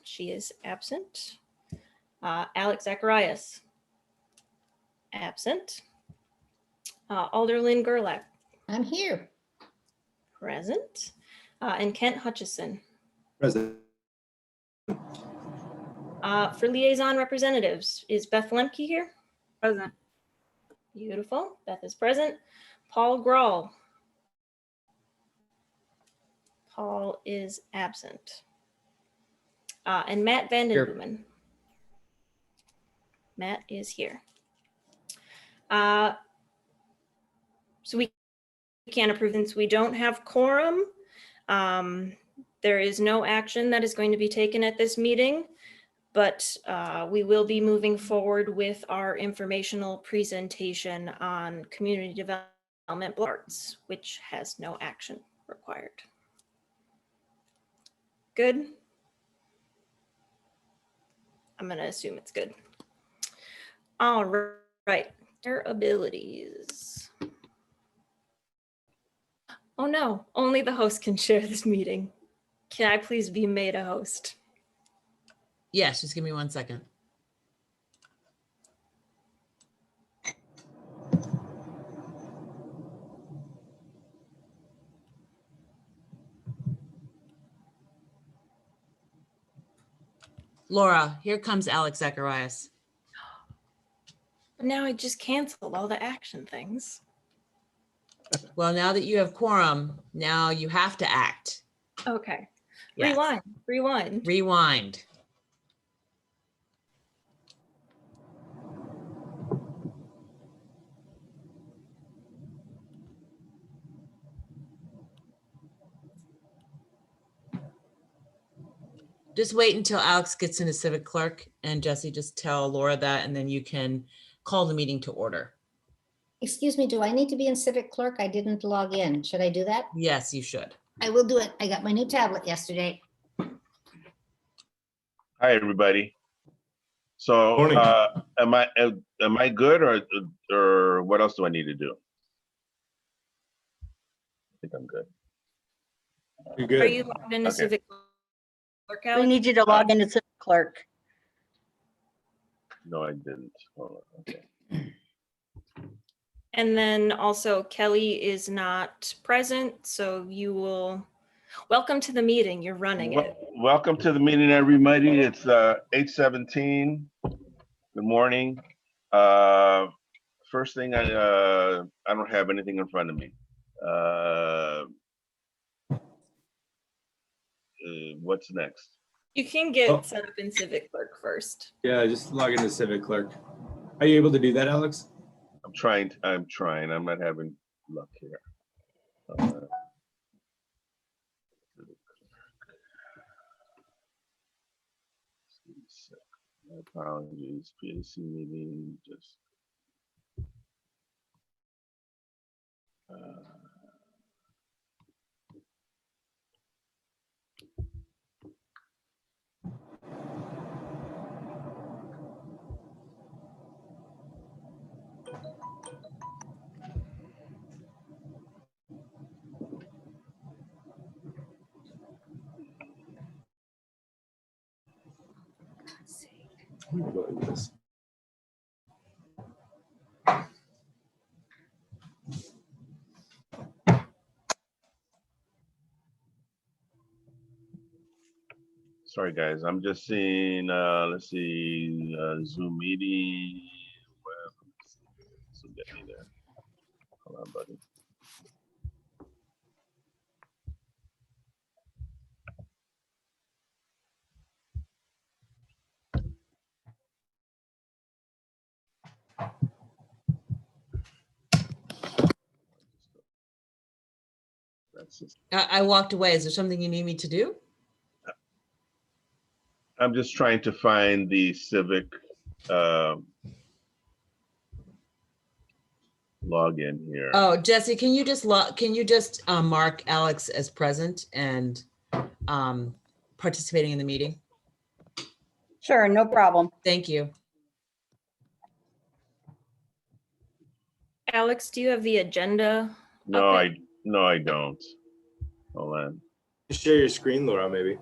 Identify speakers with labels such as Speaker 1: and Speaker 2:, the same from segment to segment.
Speaker 1: She is absent. Alex Zacharias, absent. Alderlyn Gerlach,
Speaker 2: I'm here.
Speaker 1: present. And Kent Hutchison.
Speaker 3: Present.
Speaker 1: For liaison representatives, is Beth Lemke here?
Speaker 4: Present.
Speaker 1: Beautiful. Beth is present. Paul Grawl. Paul is absent. And Matt Vanden Heuvel. Matt is here. So we can't approve since we don't have quorum. There is no action that is going to be taken at this meeting, but we will be moving forward with our informational presentation on community development arts, which has no action required. Good. I'm going to assume it's good. All right. Their abilities. Oh no, only the host can share this meeting. Can I please be made a host?
Speaker 5: Yes, just give me 1 second. Laura, here comes Alex Zacharias.
Speaker 1: But now I just canceled all the action things.
Speaker 5: Well, now that you have quorum, now you have to act.
Speaker 1: Okay.
Speaker 5: Yes.
Speaker 1: Rewind.
Speaker 5: Rewind. Just wait until Alex gets into civic clerk, and Jesse, just tell Laura that, and then you can call the meeting to order.
Speaker 2: Excuse me, do I need to be in civic clerk? I didn't log in. Should I do that?
Speaker 5: Yes, you should.
Speaker 2: I will do it. I got my new tablet yesterday.
Speaker 6: Hi, everybody. So,
Speaker 3: Morning.
Speaker 6: am I good, or what else do I need to do? I think I'm good.
Speaker 3: You're
Speaker 1: Are
Speaker 3: good.
Speaker 1: you logged into
Speaker 6: Okay.
Speaker 1: civic clerk?
Speaker 4: We
Speaker 1: Alex?
Speaker 4: need you to log into Civic Clerk.
Speaker 6: No, I didn't. Hold on. Okay.
Speaker 1: And then also Kelly is not present, so you will, welcome to the meeting. You're running it.
Speaker 6: Welcome to the meeting, everybody. It's 8:17. Good morning. First thing, I don't have anything in front of me. What's next?
Speaker 1: You can get
Speaker 3: Oh.
Speaker 1: set up in civic clerk first.
Speaker 3: Yeah, just log into Civic Clerk. Are you able to do that, Alex?
Speaker 6: I'm trying. I'm not having luck here. My apologies. PAC meeting. Just.
Speaker 3: I'm gonna go into this.
Speaker 6: Sorry, guys. I'm just seeing. Let's see. Zoom meeting. Web. So get me there. Hold on, buddy. That's just.
Speaker 5: I walked away. Is there something you need me to do?
Speaker 6: I'm just trying to find the civic login here.
Speaker 5: Oh, Jesse, can you just mark Alex as present and participating in the meeting?
Speaker 4: Sure, no problem.
Speaker 5: Thank you.
Speaker 1: Alex, do you have the agenda?
Speaker 6: No,
Speaker 1: Okay.
Speaker 6: I don't. Hold on.
Speaker 3: Just share your screen, Laura, maybe.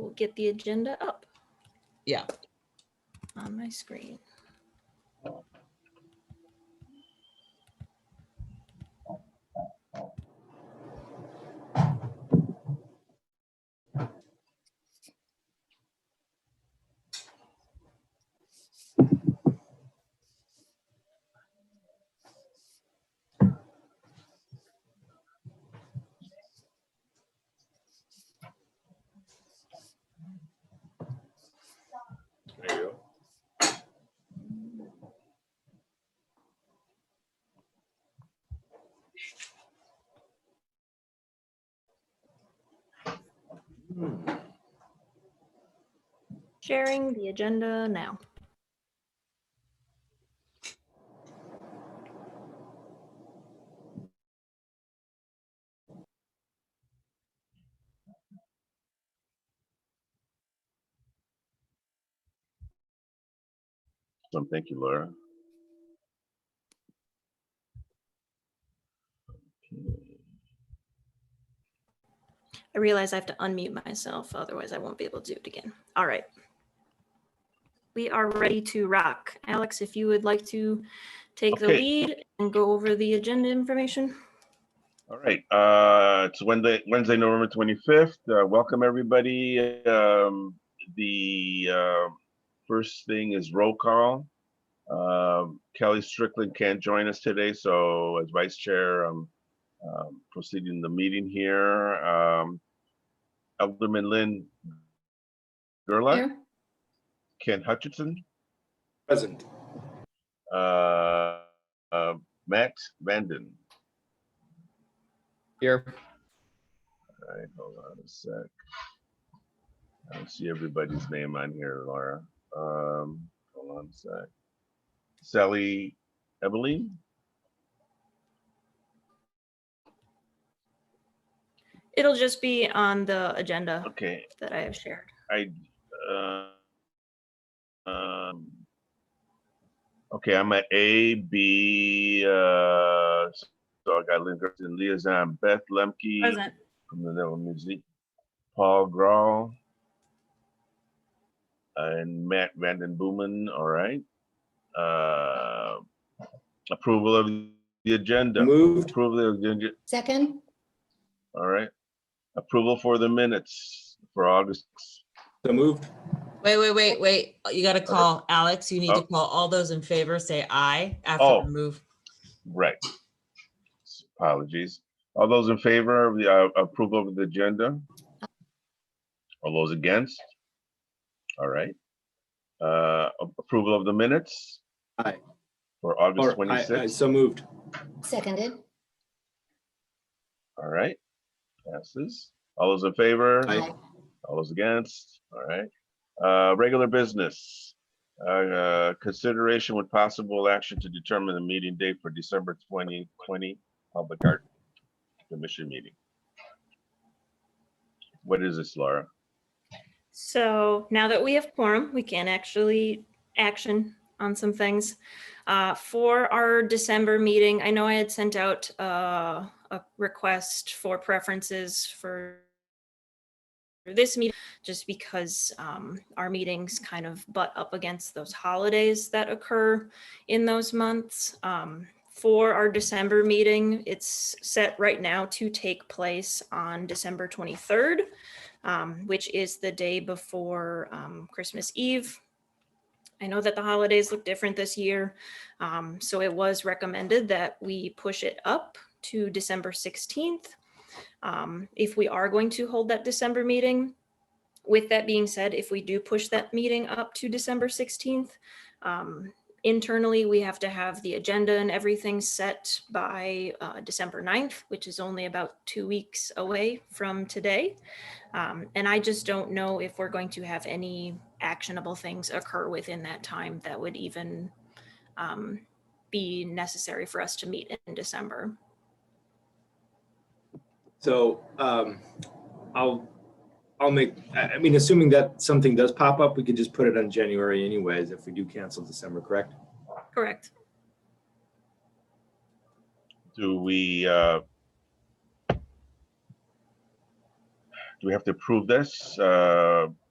Speaker 1: will get the agenda up
Speaker 5: Yeah.
Speaker 1: on my screen.
Speaker 3: There you go.
Speaker 1: Sharing the agenda now.
Speaker 6: Thank you, Laura.
Speaker 1: I realize I have to unmute myself, otherwise I won't be able to do it again. All right. We are ready to rock. Alex, if you would like to take the
Speaker 6: Okay.
Speaker 1: lead and go over the agenda information.
Speaker 6: All right, it's Wednesday, November 25th. Welcome, everybody. The first thing is roll call. Kelly Strickland can't join us today, so as vice chair, I'm proceeding the meeting here. Alderman Lynn Gerlach,
Speaker 2: Here.
Speaker 6: Ken Hutchinson,
Speaker 3: Present.
Speaker 6: Matt Vanden.
Speaker 3: Here.
Speaker 6: All right, hold on a sec. I don't see everybody's name on here, Laura. Hold on a sec. Sally Eveline?
Speaker 1: It'll just be on the agenda
Speaker 6: Okay,
Speaker 1: that I have shared.
Speaker 6: Okay, I'm at A, B, so I got Lynn Gerson, Liaison, Beth Lemke
Speaker 1: Present.
Speaker 6: from the Netherlands Museum, Paul Grawl, and Matt Vanden Boomen, all right. Approval of the agenda.
Speaker 3: Moved.
Speaker 6: Approval of the agenda,
Speaker 2: Second.
Speaker 6: all right. Approval for the minutes for August.
Speaker 3: So moved.
Speaker 5: Wait. You got to call Alex. You need to
Speaker 6: Oh.
Speaker 5: call all those in favor, say aye after
Speaker 6: Oh.
Speaker 5: the move.
Speaker 6: Right. Apologies. All those in favor of the approval of the agenda? All those against? All right. Approval of the minutes
Speaker 3: Aye.
Speaker 6: for August
Speaker 3: Or I
Speaker 6: 26th.
Speaker 3: so moved.
Speaker 2: Seconded.
Speaker 6: All right. Passes. All those in favor?
Speaker 3: Aye.
Speaker 6: All those against? All right. Regular business. Consideration with possible action to determine the meeting date for December 2020 Public Art Commission meeting. What is this, Laura?
Speaker 1: So now that we have quorum, we can actually action on some things. For our December meeting, I know I had sent out a request for preferences for this meeting, just because our meetings kind of butt up against those holidays that occur in those months. For our December meeting, it's set right now to take place on December 23rd, which is the day before Christmas Eve. I know that the holidays look different this year, so it was recommended that we push it up to December 16th. If we are going to hold that December meeting. With that being said, if we do push that meeting up to December 16th, internally, we have to have the agenda and everything set by December 9th, which is only about 2 weeks away from today. And I just don't know if we're going to have any actionable things occur within that time that would even be necessary for us to meet in December.
Speaker 3: So I'll make, I mean, assuming that something does pop up, we could just put it on January anyways if we do cancel December, correct?
Speaker 1: Correct.
Speaker 6: Do we have to approve this?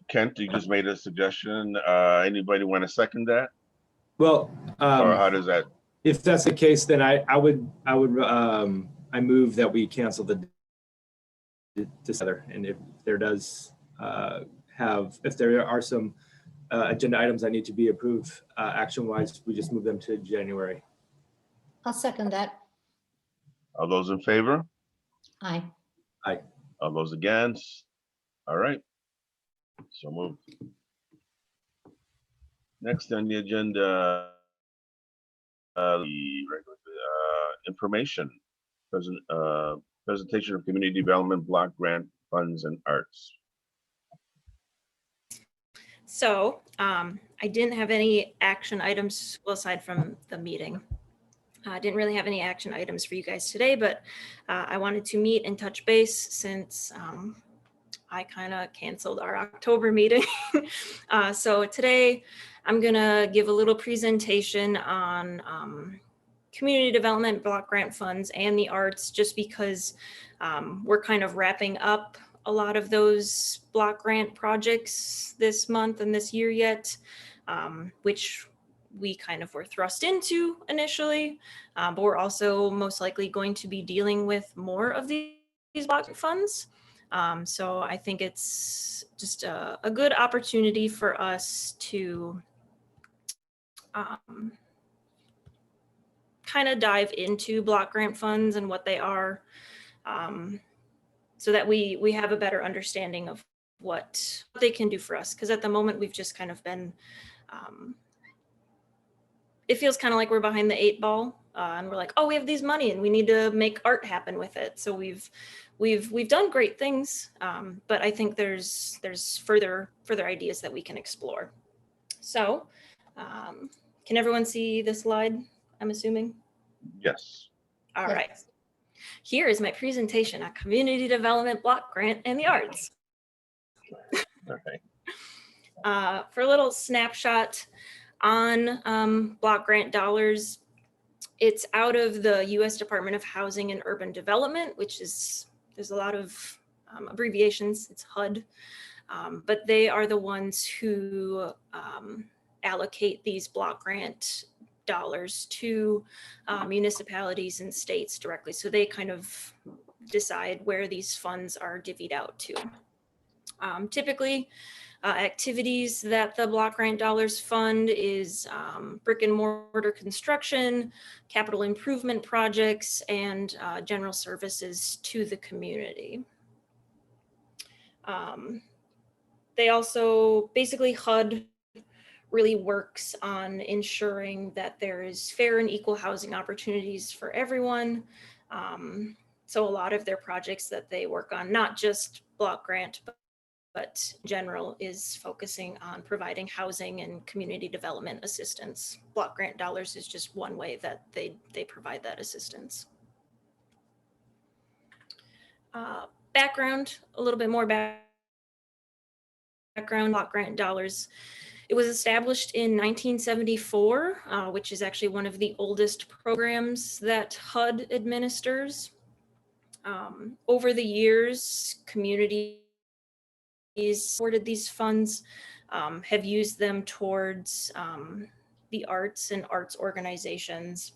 Speaker 6: Kent, you just made a suggestion. Anybody want to second that?
Speaker 3: Well,
Speaker 6: Or how does that?
Speaker 3: if that's the case, then I move that we cancel the together. And if there does if there are some agenda items that need to be approved action-wise, we just move them to January.
Speaker 2: I'll second that.
Speaker 6: All those in favor?
Speaker 2: Aye.
Speaker 6: All those against? All right. So moved. Next on the agenda, the regular information presentation of community development block grant funds and arts.
Speaker 1: So I didn't have any action items, well, aside from the meeting. I didn't really have any action items for you guys today, but I wanted to meet and touch base since I kind of canceled our October meeting. So today I'm gonna give a little presentation on community development block grant funds and the arts, just because we're kind of wrapping up a lot of those block grant projects this month and this year yet, which we kind of were thrust into initially, but we're also most likely going to be dealing with more of these block funds. So I think it's just a good opportunity for us to kind of dive into block grant funds and what they are, so that we have a better understanding of what they can do for us. Because at the moment, we've just kind of been, it feels kind of like we're behind the 8 ball, and we're like, oh, we have these money and we need to make art happen with it. So we've done great things, but I think there's further ideas that we can explore. So can everyone see the slide, I'm assuming?
Speaker 6: Yes.
Speaker 1: All
Speaker 2: Yes.
Speaker 1: right. Here is my presentation on community development block grant and the arts.
Speaker 6: Okay.
Speaker 1: For a little snapshot on block grant dollars, it's out of the U.S. Department of Housing and Urban Development, which is, there's a lot of abbreviations, it's HUD, but they are the ones who allocate these block grant dollars to municipalities and states directly. So they kind of decide where these funds are divvied out to. Typically, activities that the block grant dollars fund is brick and mortar construction, capital improvement projects, and general services to the community. They also, basically HUD really works on ensuring that there is fair and equal housing opportunities for everyone. So a lot of their projects that they work on, not just block grant, but general, is focusing on providing housing and community development assistance. Block grant dollars is just one way that they provide that assistance. Background, a little bit more background, block grant dollars. It was established in 1974, which is actually one of the oldest programs that HUD administers. Over the years, communities supported these funds, have used them towards the arts and arts organizations.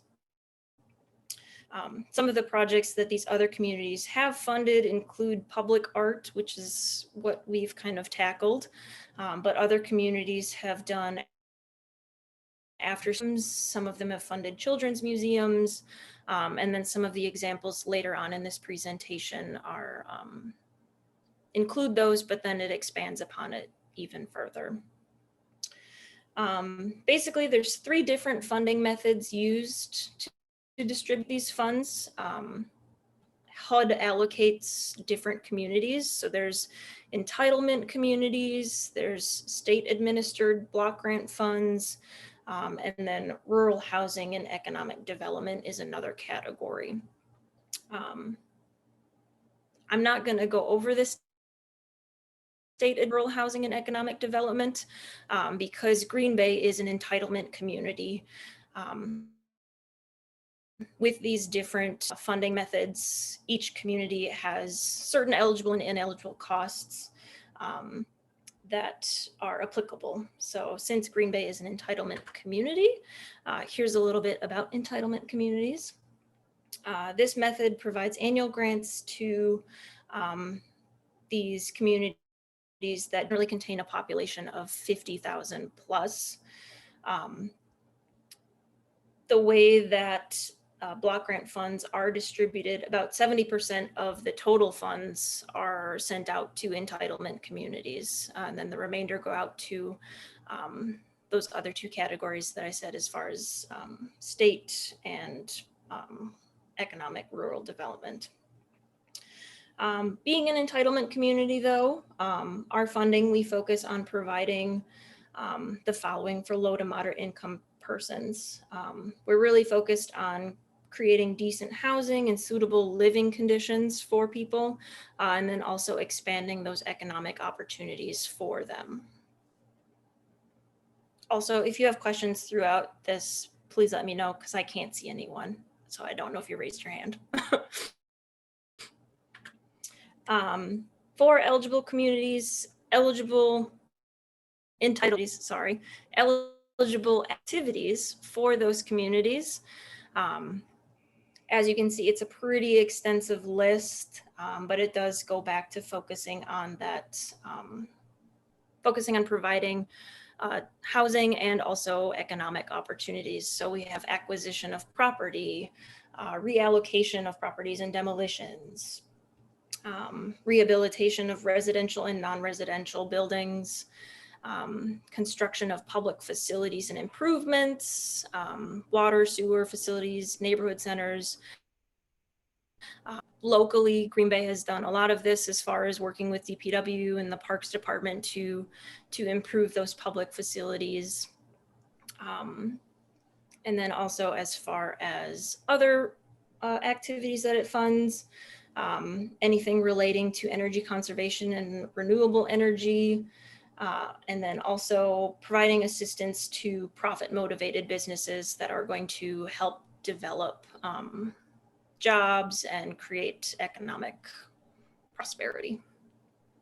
Speaker 1: Some of the projects that these other communities have funded include public art, which is what we've kind of tackled, but other communities have done after some of them have funded children's museums, and then some of the examples later on in this presentation are include those, but then it expands upon it even further. Basically, there's 3 different funding methods used to distribute these funds. HUD allocates different communities. So there's entitlement communities, there's state administered block grant funds, and then rural housing and economic development is another category. I'm not going to go over this state and rural housing and economic development because Green Bay is an entitlement community. With these different funding methods, each community has certain eligible and ineligible costs. that are applicable. So since Green Bay is an entitlement community, here's a little bit about entitlement communities. This method provides annual grants to these communities that really contain a population of 50,000 plus. The way that block grant funds are distributed, about 70% of the total funds are sent out to entitlement communities. And then the remainder go out to those other two categories that I said, as far as state and economic rural development. Being an entitlement community, though, our funding, we focus on providing the following for low to moderate income persons. We're really focused on creating decent housing and suitable living conditions for people, and then also expanding those economic opportunities for them. Also, if you have questions throughout this, please let me know, because I can't see anyone. So I don't know if you raised your hand. For eligible communities, eligible activities for those communities. As you can see, it's a pretty extensive list, but it does go back to focusing on that, focusing on providing housing and also economic opportunities. So we have acquisition of property, reallocation of properties and demolitions, rehabilitation of residential and non-residential buildings, construction of public facilities and improvements, water, sewer facilities, neighborhood centers. Locally, Green Bay has done a lot of this as far as working with DPW and the Parks Department to improve those public facilities. And then also as far as other activities that it funds, anything relating to energy conservation and renewable energy, and then also providing assistance to profit-motivated businesses that are going to help develop jobs and create economic prosperity.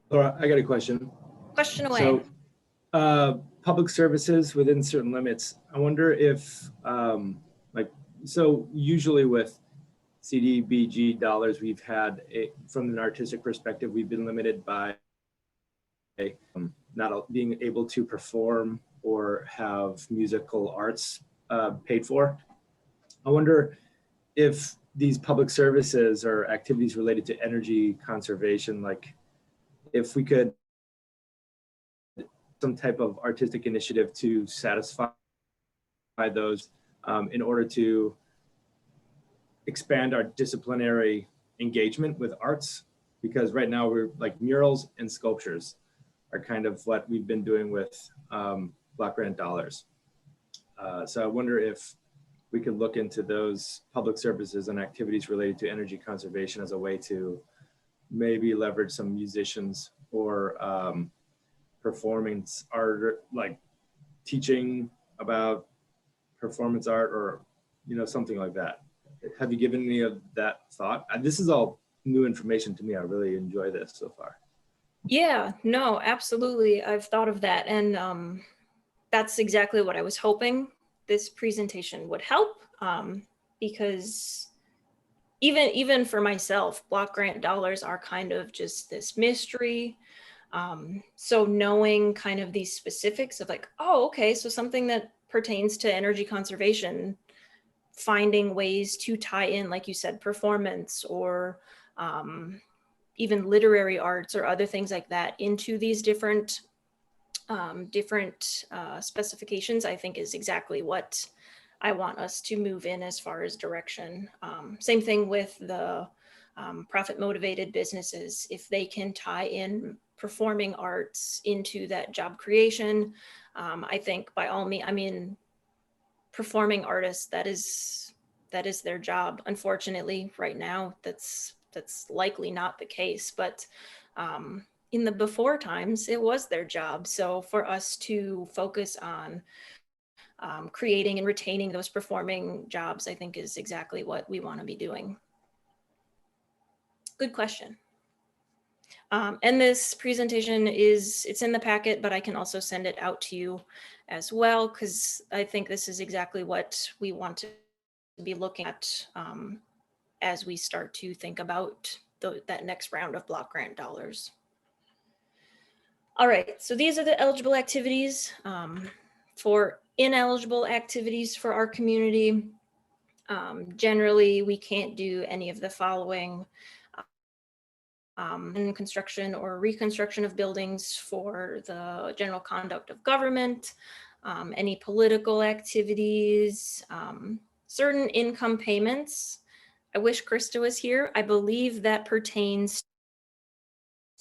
Speaker 3: Laura, I got a question.
Speaker 1: Question away.
Speaker 3: So, public services within certain limits. I wonder if, so usually with CDBG dollars, we've had from an artistic perspective, we've been limited by not being able to perform or have musical arts paid for. I wonder if these public services or activities related to energy conservation, like if we could some type of artistic initiative to satisfy those in order to expand our disciplinary engagement with arts, because right now we're like murals and sculptures are kind of what we've been doing with block grant dollars. So I wonder if we could look into those public services and activities related to energy conservation as a way to maybe leverage some musicians or performance art, like teaching about performance art or, something like that. Have you given any of that thought? This is all new information to me. I really enjoy this so far. Yeah,
Speaker 1: no, absolutely. I've thought of that. And that's exactly what I was hoping this presentation would help, because even for myself, block grant dollars are kind of just this mystery. So knowing kind of these specifics of like, oh, okay, so something that pertains to energy conservation, finding ways to tie in, like you said, performance or even literary arts or other things like that into these different specifications, I think is exactly what I want us to move in as far as direction. Same thing with the profit motivated businesses. If they can tie in performing arts into that job creation, I think by all means, performing artists, that is their job. Unfortunately, right now, that's likely not the case, but in the before times, it was their job. So for us to focus on creating and retaining those performing jobs, I think is exactly what we want to be doing. Good question. And this presentation it's in the packet, but I can also send it out to you as well, because I think this is exactly what we want to be looking at as we start to think about that next round of block grant dollars. All right, so these are the eligible activities. For ineligible activities for our community, generally we can't do any of the following. In construction or reconstruction of buildings for the general conduct of government, any political activities, certain income payments. I wish Krista was here. I believe that pertains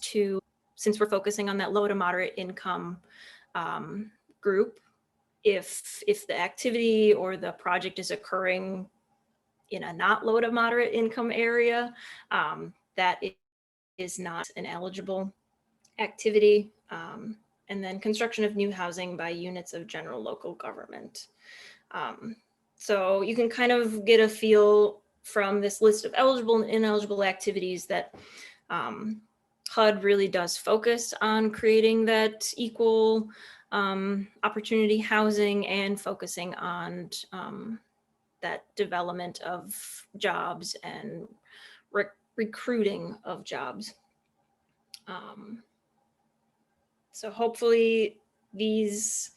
Speaker 1: to, since we're focusing on that low to moderate income group, if the activity or the project is occurring in a not low to moderate income area, that is not an eligible activity. And then construction of new housing by units of general local government. So you can kind of get a feel from this list of eligible and ineligible activities that HUD really does focus on creating that equal opportunity housing and focusing on that development of jobs and recruiting of jobs. So hopefully these,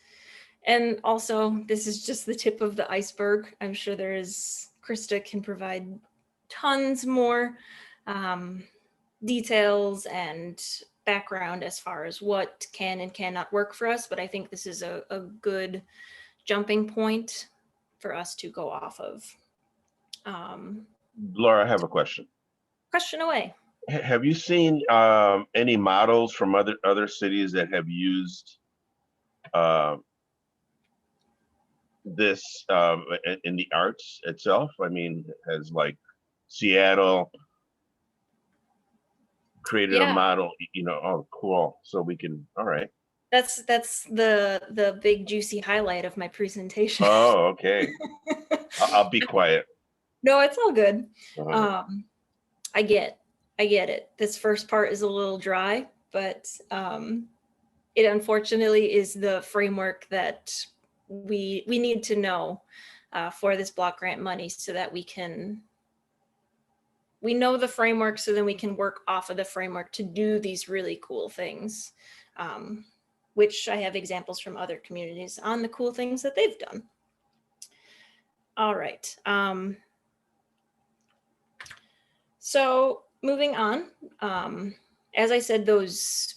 Speaker 1: and also this is just the tip of the iceberg. I'm sure Krista can provide tons more details and background as far as what can and cannot work for us, but I think this is a good jumping point for us to go off of.
Speaker 6: Laura, I have a question.
Speaker 1: Question away.
Speaker 6: Have you seen any models from other cities that have used this in the arts itself? I mean, has like Seattle created a model, oh, cool. So we can, all right.
Speaker 1: That's the big juicy highlight of my presentation.
Speaker 6: Oh, okay. I'll be quiet.
Speaker 1: No, it's all good. I get it. This first part is a little dry, but it unfortunately is the framework that we need to know for this block grant money, so that we know the framework, so then we can work off of the framework to do these really cool things, which I have examples from other communities on the cool things that they've done. All right. So moving on, as I said, those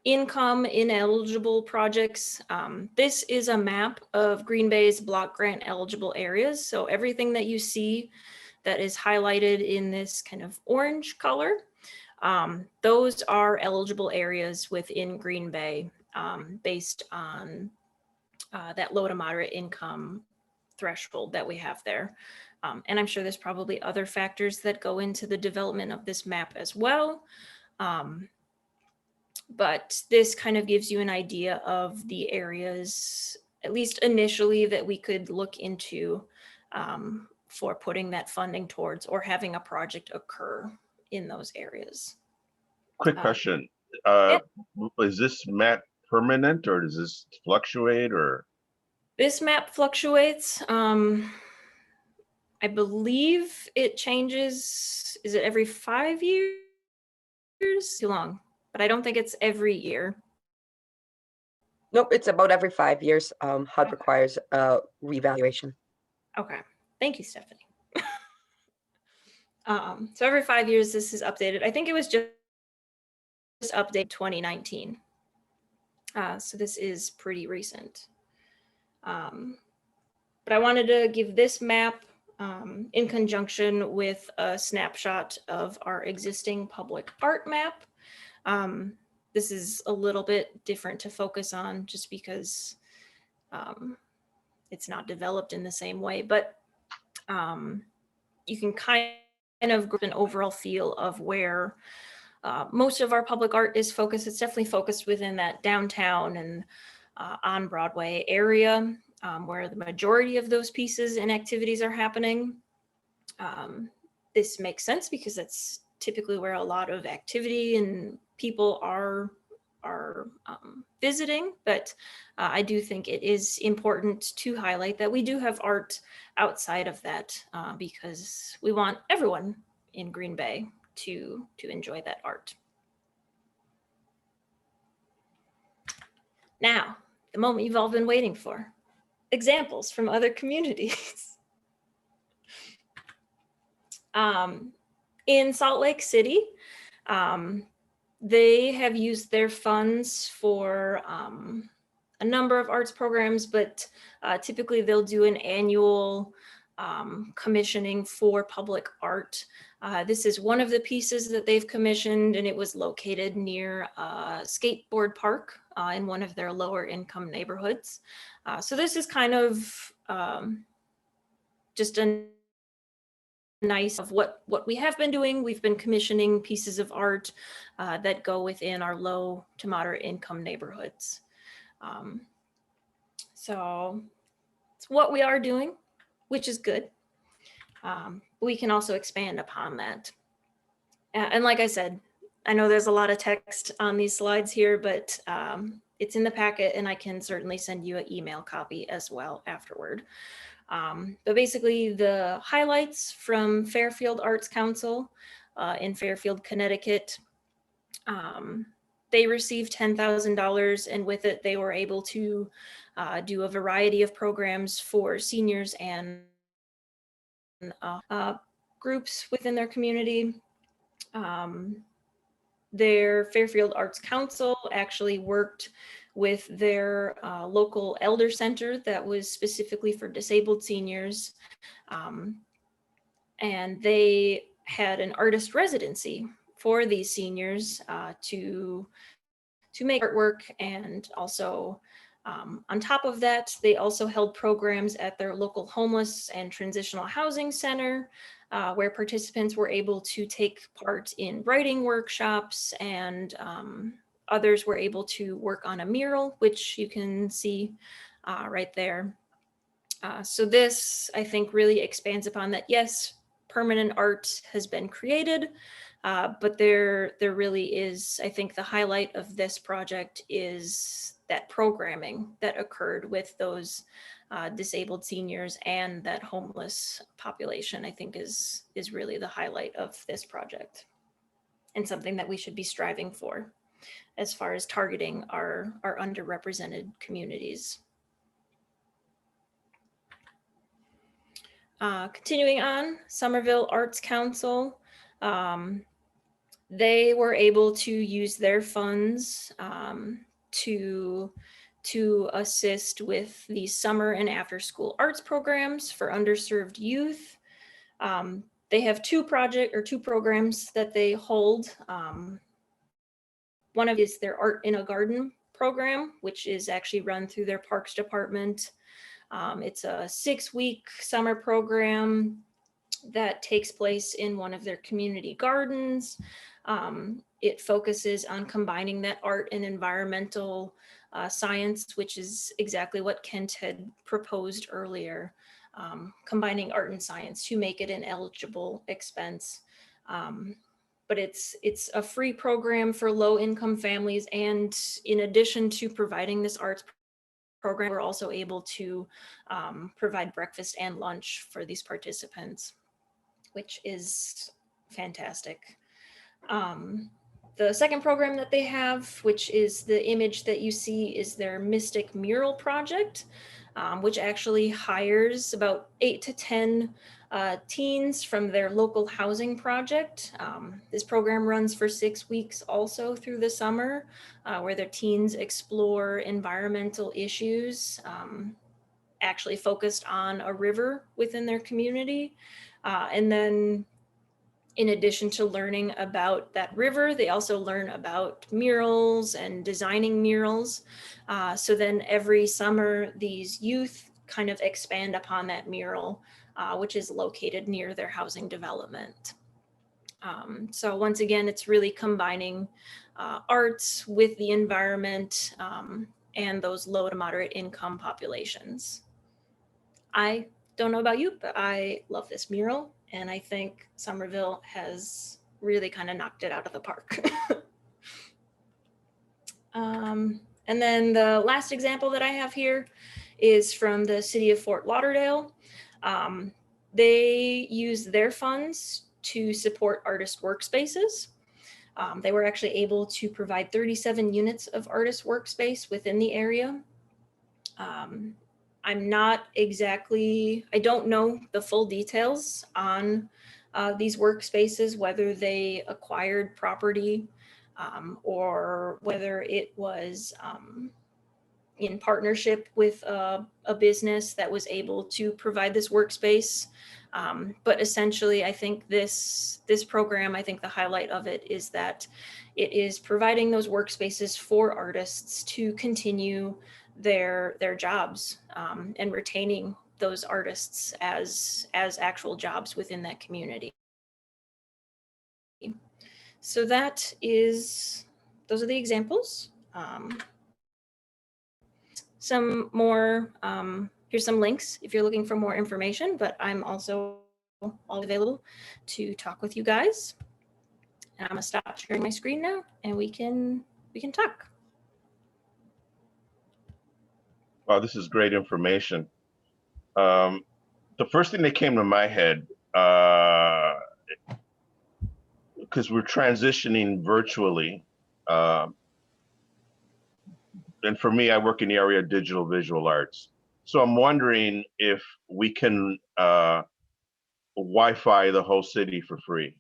Speaker 1: income ineligible projects, this is a map of Green Bay's block grant eligible areas. So everything that you see that is highlighted in this kind of orange color, those are eligible areas within Green Bay based on that low to moderate income threshold that we have there. And I'm sure there's probably other factors that go into the development of this map as well. But this kind of gives you an idea of the areas, at least initially, that we could look into for putting that funding towards or having a project occur in those areas.
Speaker 6: Quick question. Is this map permanent, or does this fluctuate, or?
Speaker 1: This map fluctuates. I believe it changes. Is it every 5 years? Too long, but I don't think it's every year.
Speaker 7: Nope, it's about every 5 years. HUD requires a reevaluation.
Speaker 1: Okay, thank you, Stephanie. So every 5 years, this is updated. I think it was just updated 2019. So this is pretty recent. But I wanted to give this map in conjunction with a snapshot of our existing public art map. This is a little bit different to focus on just because it's not developed in the same way, but you can kind of get an overall feel of where most of our public art is focused. It's definitely focused within that downtown and on Broadway area, where the majority of those pieces and activities are happening. This makes sense because that's typically where a lot of activity and people are visiting, but I do think it is important to highlight that we do have art outside of that because we want everyone in Green Bay to enjoy that art. Now, the moment you've all been waiting for, examples from other communities. In Salt Lake City, they have used their funds for a number of arts programs, but typically they'll do an annual commissioning for public art. This is one of the pieces that they've commissioned, and it was located near a skateboard park in one of their lower income neighborhoods. So this is kind of just a nice of what we have been doing. We've been commissioning pieces of art that go within our low to moderate income neighborhoods. So it's what we are doing, which is good. We can also expand upon that. And like I said, I know there's a lot of text on these slides here, but it's in the packet and I can certainly send you an email copy as well afterward. But basically the highlights from Fairfield Arts Council in Fairfield, Connecticut, they received $10,000, and with it they were able to do a variety of programs for seniors and groups within their community. Their Fairfield Arts Council actually worked with their local elder center that was specifically for disabled seniors. And they had an artist residency for these seniors to make artwork. And also on top of that, they also held programs at their local homeless and transitional housing center where participants were able to take part in writing workshops, and others were able to work on a mural, which you can see right there. So this, I think, really expands upon that. Yes, permanent art has been created, but there really is, I think the highlight of this project is that programming that occurred with those disabled seniors and that homeless population, I think is really the highlight of this project, and something that we should be striving for as far as targeting our underrepresented communities. Continuing on, Somerville Arts Council, they were able to use their funds to assist with the summer and after school arts programs for underserved youth. They have two programs that they hold. One of is their Art in a Garden program, which is actually run through their Parks Department. It's a 6-week summer program that takes place in one of their community gardens. It focuses on combining that art and environmental science, which is exactly what Kent had proposed earlier, combining art and science to make it an eligible expense. But it's a free program for low-income families, and in addition to providing this arts program, we're also able to provide breakfast and lunch for these participants, which is fantastic. The second program that they have, which is the image that you see, is their Mystic Mural project, which actually hires about 8 to 10 teens from their local housing project. This program runs for 6 weeks also through the summer, where their teens explore environmental issues, actually focused on a river within their community. And then in addition to learning about that river, they also learn about murals and designing murals. So then every summer, these youth kind of expand upon that mural, which is located near their housing development. So once again, it's really combining arts with the environment and those low to moderate income populations. I don't know about you, but I love this mural, and I think Somerville has really kind of knocked it out of the park. And then the last example that I have here is from the city of Fort Lauderdale. They use their funds to support artist workspaces. They were actually able to provide 37 units of artist workspace within the area. I'm not exactly, I don't know the full details on these workspaces, whether they acquired property or whether it was in partnership with a business that was able to provide this workspace. But essentially, I think this program, I think the highlight of it is that it is providing those workspaces for artists to continue their jobs and retaining those artists as actual jobs within that community. So those are the examples. Some more, here's some links if you're looking for more information, but I'm also all available to talk with you guys. And I'm gonna stop sharing my screen now and we can talk.
Speaker 6: Wow, this is great information. The first thing that came to my head, because we're transitioning virtually, and for me, I work in the area of digital visual arts. So I'm wondering if we can Wi-Fi the whole city for free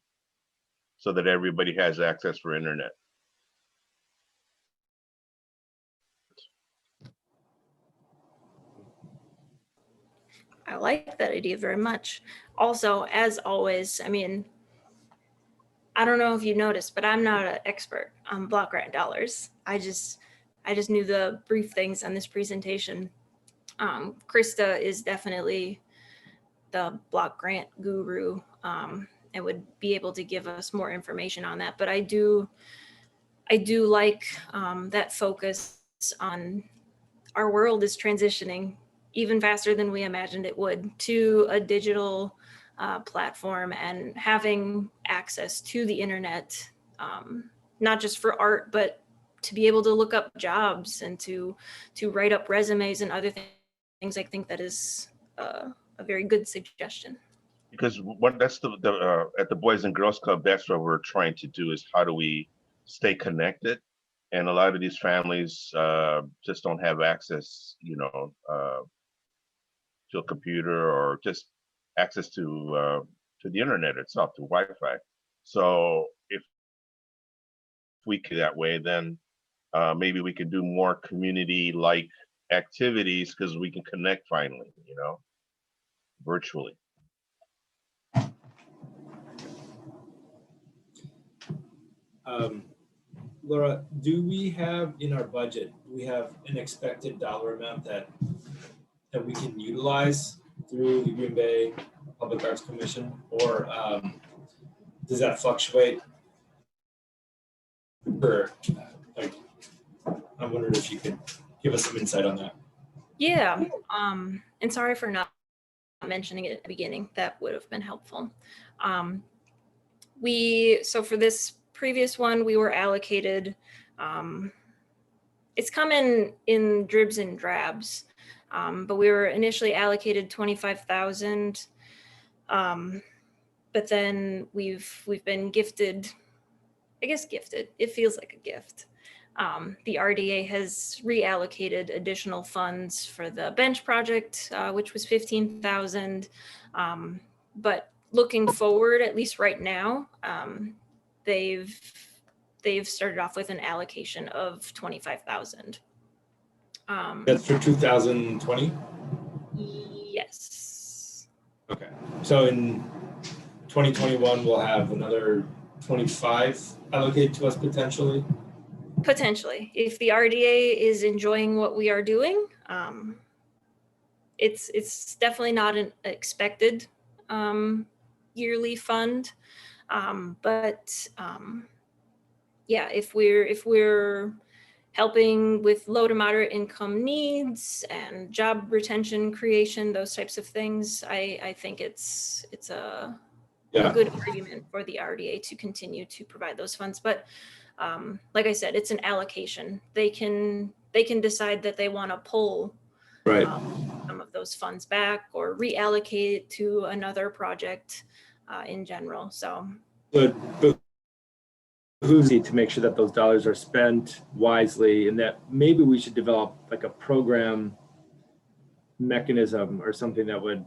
Speaker 6: so that everybody has access for internet.
Speaker 1: I like that idea very much. Also, as always, I mean, I don't know if you noticed, but I'm not an expert on block grant dollars. I just knew the brief things on this presentation. Krista is definitely the block grant guru and would be able to give us more information on that. But I do like that focus on our world is transitioning even faster than we imagined it would to a digital platform, and having access to the internet, not just for art, but to be able to look up jobs and to write up resumes and other things. I think that is a very good suggestion.
Speaker 6: Because that's the at the Boys and Girls Club, that's what we're trying to do, is how do we stay connected? And a lot of these families just don't have access, to a computer or just access to the internet itself, to Wi-Fi. So if we could that way, then maybe we can do more community-like activities because we can connect finally, virtually.
Speaker 3: Laura, do we have in our budget, do we have an expected dollar amount that we can utilize through the Green Bay Public Arts Commission, or does that fluctuate? Or like, I wondered if you could give us some insight on that.
Speaker 1: Yeah, and sorry for not mentioning it at the beginning. That would have been helpful. So for this previous one, we were allocated, it's come in dribs and drabs, but we were initially allocated 25,000. But then we've been gifted, I guess gifted, it feels like a gift. The RDA has reallocated additional funds for the bench project, which was 15,000. But looking forward, at least right now, they've started off with an allocation of 25,000.
Speaker 3: That's for 2020?
Speaker 1: Yes.
Speaker 3: Okay. So in 2021, we'll have another 25 allocated to us potentially?
Speaker 1: Potentially. If the RDA is enjoying what we are doing, it's definitely not an expected yearly fund. But yeah, if we're helping with low to moderate income needs and job retention creation, those types of things, I think it's a good argument for the RDA to continue to provide those funds. But Like I said, it's an allocation. They can decide that they want to pull
Speaker 3: Right.
Speaker 1: some of those funds back or reallocate it to another project in general. So
Speaker 3: But who's need to make sure that those dollars are spent wisely, and that maybe we should develop like a program mechanism or something that would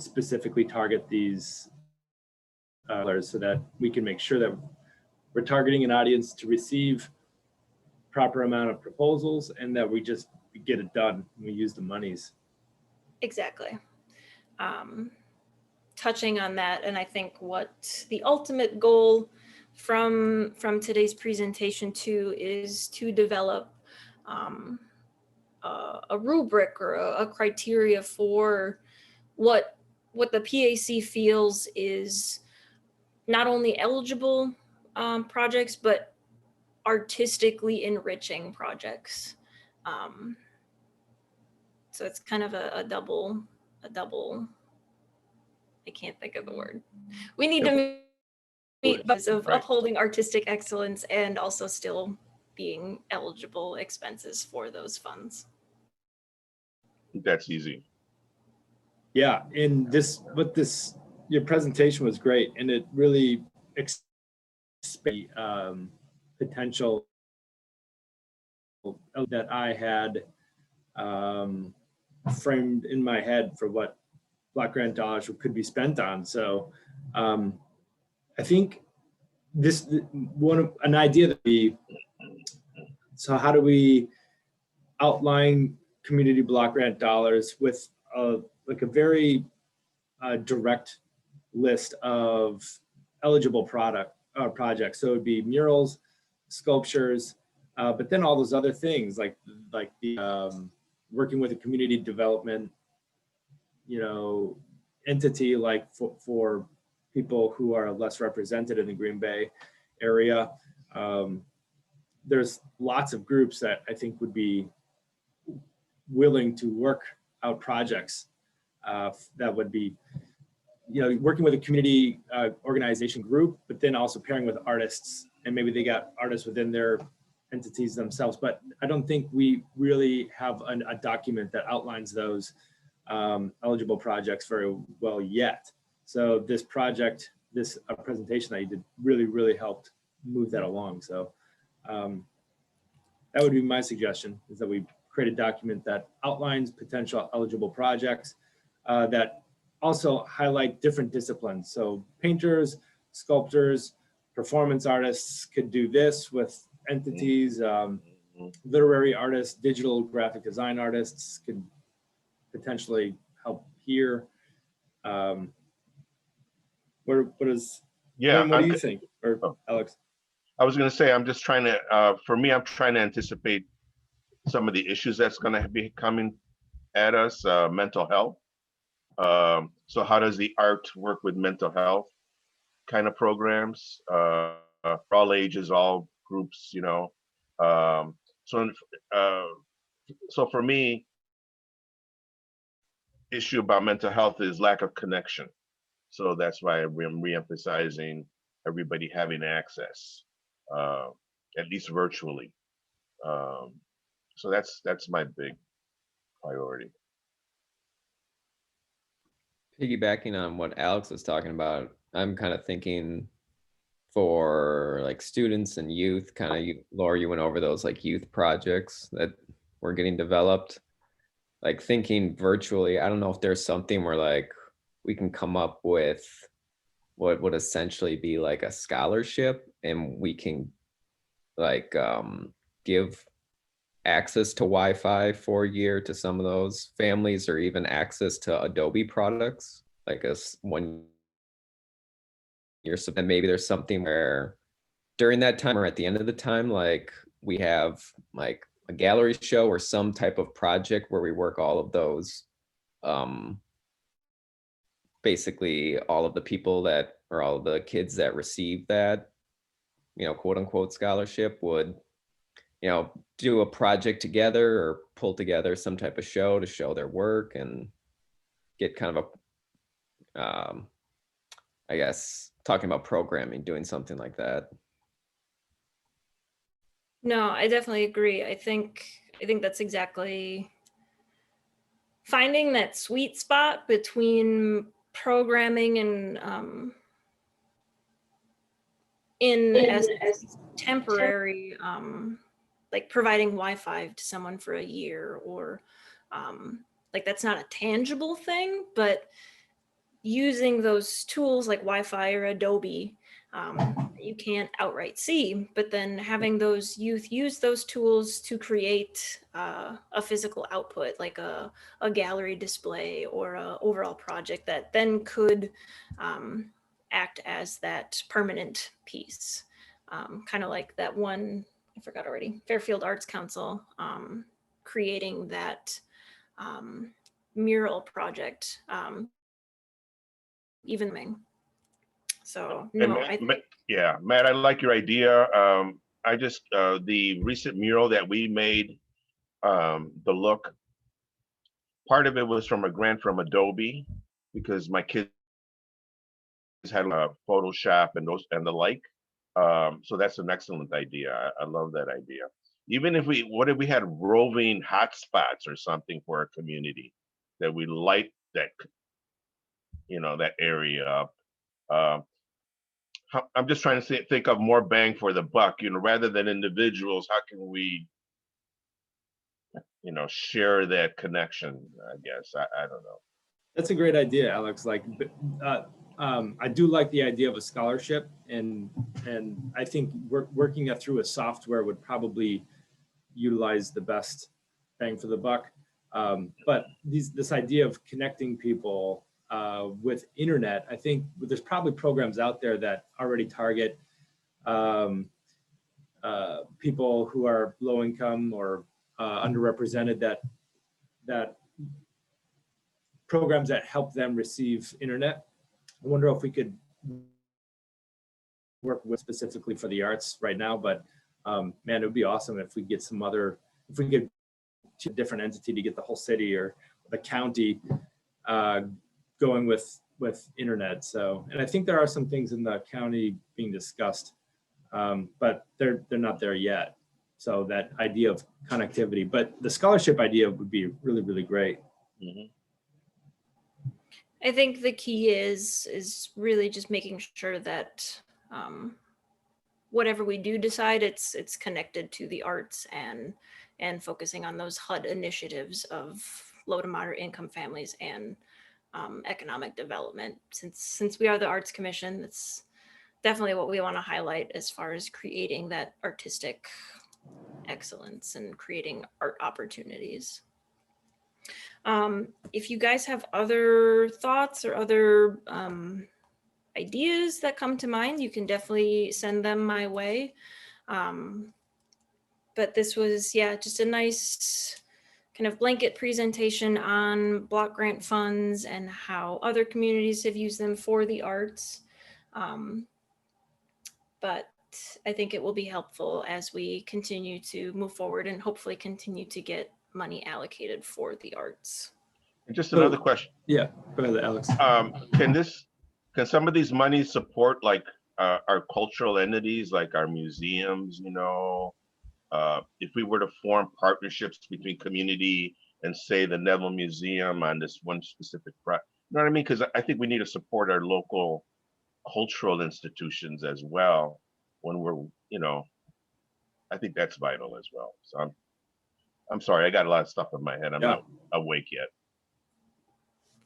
Speaker 3: specifically target these dollars, so that we can make sure that we're targeting an audience to receive proper amount of proposals, and that we just get it done. We use the monies.
Speaker 1: exactly. Touching on that, and I think what the ultimate goal from today's presentation too is to develop a rubric or a criteria for what the PAC feels is not only eligible projects but artistically enriching projects. So it's kind of a double. I can't think of the word. We need to meet both of
Speaker 6: Right.
Speaker 1: upholding artistic excellence and also still being eligible expenses for those funds.
Speaker 6: That's easy.
Speaker 3: Yeah, and your presentation was great, and it really expanded potential that I had framed in my head for what block grant dollars could be spent on. So I think an idea that so how do we outline community block grant dollars with like a very direct list of eligible projects. So it would be murals, sculptures, but then all those other things like the working with a community development, entity, like for people who are less represented in the Green Bay area. There's lots of groups that I think would be willing to work out projects that would be, working with a community organization group, but then also pairing with artists, and maybe they got artists within their entities themselves. But I don't think we really have a document that outlines those eligible projects very well yet. So this project, this presentation that you did really helped move that along. So that would be my suggestion, is that we create a document that outlines potential eligible projects that also highlight different disciplines. So painters, sculptors, performance artists could do this with entities, literary artists, digital graphic design artists could potentially help here. What do you think? Or Alex?
Speaker 6: I was going to say, I'm just trying to, for me, I'm trying to anticipate some of the issues that's going to be coming at us, mental health. So how does the art work with mental health kind of programs for all ages, all groups, so for me, issue about mental health is lack of connection. So that's why I'm reemphasizing everybody having access, at least virtually. So that's my big priority.
Speaker 8: Piggybacking on what Alex was talking about, I'm kind of thinking for like students and youth, Laura, you went over those like youth projects that were getting developed, like thinking virtually. I don't know if there's something where like we can come up with what would essentially be like a scholarship, and we can like give access to Wi-Fi for a year to some of those families, or even access to Adobe products, like a 1 year. And maybe there's something where during that time or at the end of the time, like we have like a gallery show or some type of project where we work all of those, basically all of the people that, or all of the kids that receive that, quote unquote scholarship would, do a project together or pull together some type of show to show their work and get kind of a, I guess, talking about programming, doing something like that.
Speaker 1: No, I definitely agree. I think that's exactly finding that sweet spot between programming and in as temporary, like providing Wi-Fi to someone for a year, or like that's not a tangible thing, but using those tools like Wi-Fi or Adobe, you can't outright see, but then having those youth use those tools to create a physical output, like a gallery display or a overall project that then could act as that permanent piece. Kind of like that one, I forgot already, Fairfield Arts Council, creating that mural project, evening. So
Speaker 6: And
Speaker 1: no,
Speaker 6: yeah, Matt, I like your idea. I just, the recent mural that we made, the look, part of it was from a grant from Adobe, because my kids had Photoshop and those and the like. So that's an excellent idea. I love that idea. Even if what if we had roving hotspots or something for our community, that we light that, that area up. I'm just trying to think of more bang for the buck, rather than individuals, how can we, share that connection, I guess. I don't know.
Speaker 3: That's a great idea, Alex. Like, I do like the idea of a scholarship, and I think working it through a software would probably utilize the best bang for the buck. But this idea of connecting people with internet, I think there's probably programs out there that already target people who are low income or underrepresented, that programs that help them receive internet. I wonder if we could work with specifically for the arts right now, but man, it would be awesome if we get if we get to a different entity to get the whole city or the county going with internet. So, and I think there are some things in the county being discussed, but they're not there yet. So that idea of connectivity, but the scholarship idea would be really, really great.
Speaker 6: Mhm.
Speaker 1: I think the key is really just making sure that whatever we do decide, it's connected to the arts and focusing on those HUD initiatives of low to moderate income families and economic development. Since we are the Arts Commission, that's definitely what we want to highlight as far as creating that artistic excellence and creating art opportunities. If you guys have other thoughts or other ideas that come to mind, you can definitely send them my way. But this was, just a nice kind of blanket presentation on block grant funds and how other communities have used them for the arts. But I think it will be helpful as we continue to move forward and hopefully continue to get money allocated for the arts.
Speaker 6: And just another question.
Speaker 3: Yeah, go ahead, Alex.
Speaker 6: Can some of these monies support like our cultural entities, like our museums, if we were to form partnerships between community and say the Neville Museum on this one specific project, you know what I mean? Because I think we need to support our local cultural institutions as well when we're, I think that's vital as well. So I'm sorry, I got a lot of stuff in my head. I'm not awake yet.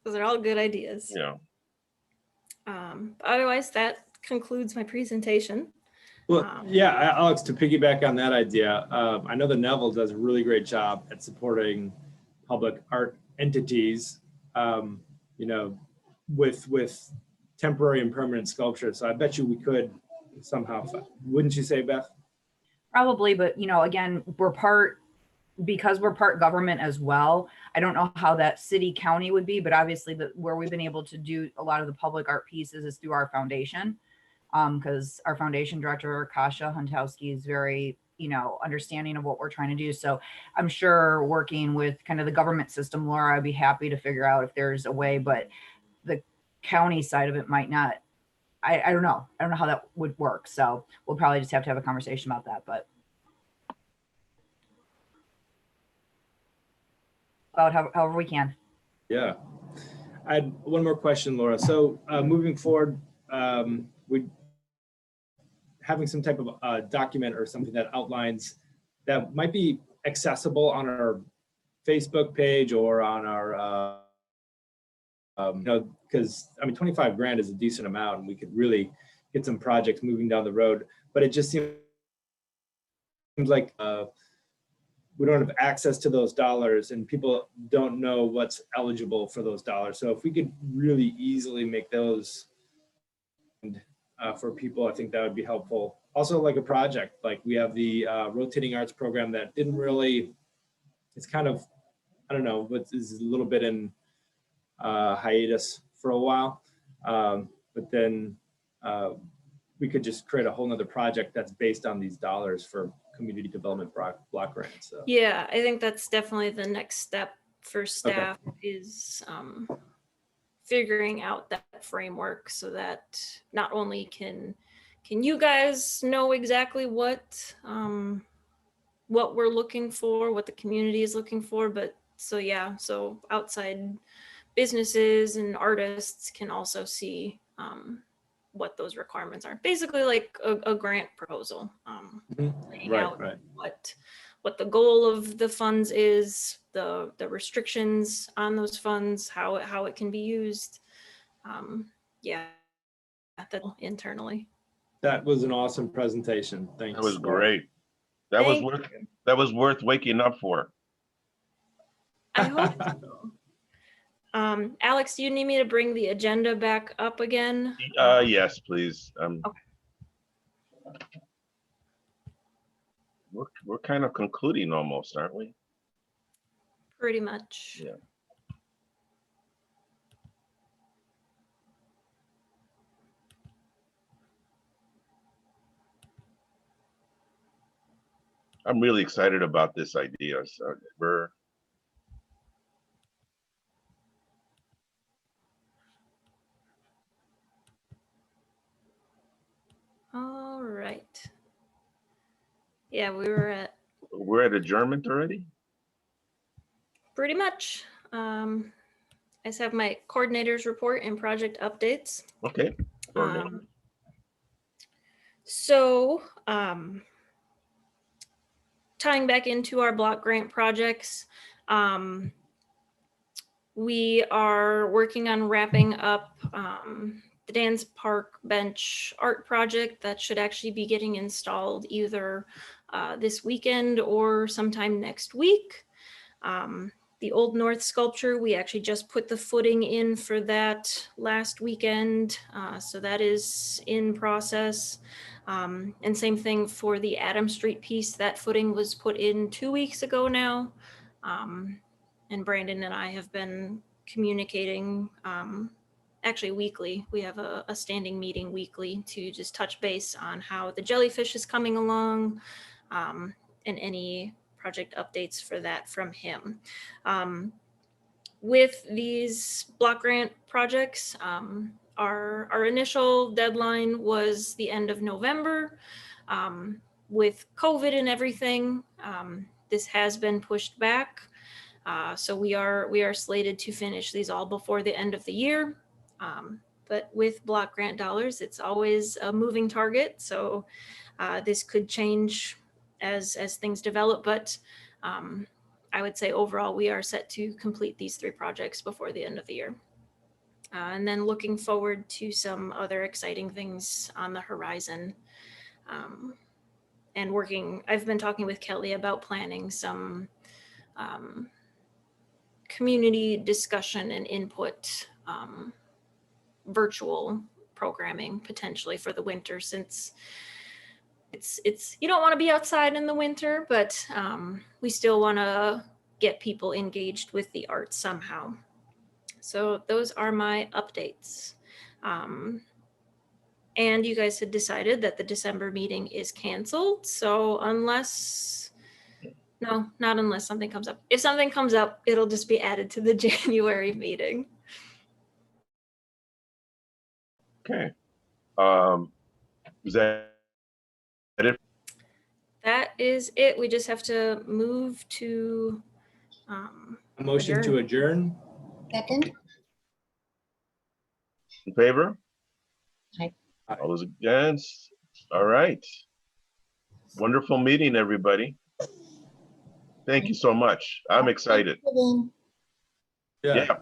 Speaker 1: Those are all good ideas.
Speaker 6: Yeah.
Speaker 1: Otherwise, that concludes my presentation.
Speaker 3: Well, yeah, Alex, to piggyback on that idea, I know the Neville does a really great job at supporting public art entities, with temporary and permanent sculpture. So I bet you we could somehow, wouldn't you say, Beth?
Speaker 9: Probably, but again, because we're part government as well. I don't know how that city county would be, but obviously where we've been able to do a lot of the public art pieces is through our foundation. Because our foundation director, Kasha Huntowski, is very, understanding of what we're trying to do. So I'm sure working with kind of the government system, Laura, I'd be happy to figure out if there's a way, but the county side of it might not. I don't know. I don't know how that would work. So we'll probably just have to have a conversation about that, but. out however we can.
Speaker 3: Yeah. I had one more question, Laura. So moving forward, we having some type of document or something that outlines that might be accessible on our Facebook page or on our, you know, because I mean, 25 grand is a decent amount and we could really get some projects moving down the road, but it just seems like we don't have access to those dollars and people don't know what's eligible for those dollars. So if we could really easily make those for people, I think that would be helpful. Also like a project, like we have the rotating arts program that didn't really, it's kind of, I don't know, but is a little bit in hiatus for a while. But then we could just create a whole nother project that's based on these dollars for community development block grants. So.
Speaker 1: Yeah, I think that's definitely the next step for staff is figuring out that framework so that not only can you guys know exactly what we're looking for, what the community is looking for, but so outside businesses and artists can also see what those requirements are. Basically like a grant proposal, laying out what the goal of the funds is, the restrictions on those funds, how it can be used. That internally.
Speaker 3: That was an awesome presentation. Thanks.
Speaker 6: That was
Speaker 3: Laura.
Speaker 6: great. That was worth waking up for.
Speaker 1: I hope so. Alex, do you need me to bring the agenda back up again?
Speaker 6: Yes, please.
Speaker 1: Okay.
Speaker 6: We're kind of concluding almost, aren't we?
Speaker 1: Pretty much.
Speaker 6: Yeah. I'm really excited about this idea. So we're
Speaker 1: All right. Yeah, we're at
Speaker 6: adjournment already.
Speaker 1: pretty much. I just have my coordinators report and project updates.
Speaker 6: Okay.
Speaker 1: So tying back into our block grant projects, we are working on wrapping up the Dan's Park bench art project that should actually be getting installed either this weekend or sometime next week. The Old North sculpture, we actually just put the footing in for that last weekend. So that is in process. And same thing for the Adam Street piece. That footing was put in 2 weeks ago now. And Brandon and I have been communicating actually weekly. We have a standing meeting weekly to just touch base on how the jellyfish is coming along and any project updates for that from him. With these block grant projects, our initial deadline was the end of November. With COVID and everything, this has been pushed back. So we are slated to finish these all before the end of the year. But with block grant dollars, it's always a moving target. So this could change as things develop, but I would say overall we are set to complete these 3 projects before the end of the year. And then looking forward to some other exciting things on the horizon. And I've been talking with Kelly about planning some community discussion and input, virtual programming potentially for the winter, since it's you don't want to be outside in the winter, but we still want to get people engaged with the art somehow. So those are my updates. And you guys had decided that the December meeting is canceled. So not unless something comes up. If something comes up, it'll just be added to the January meeting.
Speaker 6: Okay. Is that it?
Speaker 1: That is it. We just have to move to
Speaker 3: A motion to adjourn.
Speaker 2: Second?
Speaker 6: In favor?
Speaker 2: Aye.
Speaker 6: All those against? All right. Wonderful meeting, everybody. Thank you so much. I'm excited.
Speaker 2: Thanksgiving.
Speaker 3: Yeah.
Speaker 6: Yeah.